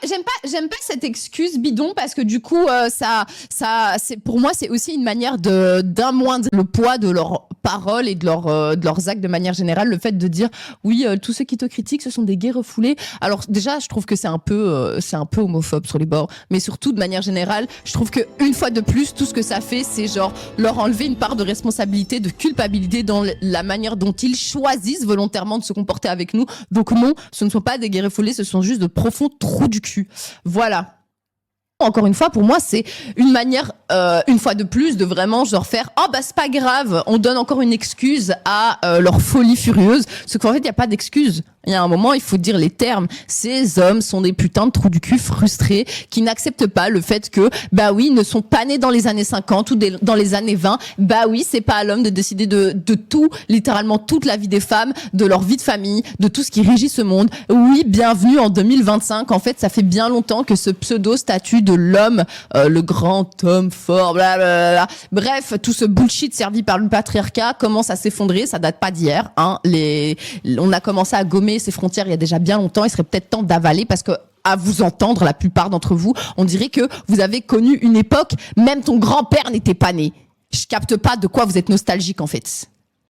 j'aime pas cette excuse bidon parce que du coup, c'est pour moi, c'est aussi une manière d'amoindrir le poids de leurs paroles et de leurs actes de manière générale. Le fait de dire, oui, tous ceux qui te critiquent, ce sont des gays refoulés. Alors déjà, je trouve que c'est un peu homophobe sur les bords, mais surtout de manière générale, je trouve que une fois de plus, tout ce que ça fait, c'est genre leur enlever une part de responsabilité, de culpabilité dans la manière dont ils choisissent volontairement de se comporter avec nous. Donc non, ce ne sont pas des gays refoulés, ce sont juste de profonds trous du cul. Voilà. Encore une fois, pour moi, c'est une manière, une fois de plus, de vraiment genre faire « Oh bah c'est pas grave, on donne encore une excuse à leur folie furieuse ». Parce qu'en fait, il n'y a pas d'excuse. Il y a un moment, il faut dire les termes. Ces hommes sont des putains de trous du cul frustrés qui n'acceptent pas le fait que, bah oui, ils ne sont pas nés dans les années 50 ou dans les années 20. Bah oui, c'est pas à l'homme de décider de tout, littéralement toute la vie des femmes, de leur vie de famille, de tout ce qui régit ce monde. Oui, bienvenue en 2025. En fait, ça fait bien longtemps que ce pseudo-statut de l'homme, le grand homme fort, blablabla. Bref, tout ce bullshit servi par le patriarcat commence à s'effondrer. Ça date pas d'hier, hein. On a commencé à gommer ces frontières il y a déjà bien longtemps. Il serait peut-être temps d'avaler parce que à vous entendre, la plupart d'entre vous, on dirait que vous avez connu une époque, même ton grand-père n'était pas né. Je capte pas de quoi vous êtes nostalgique en fait.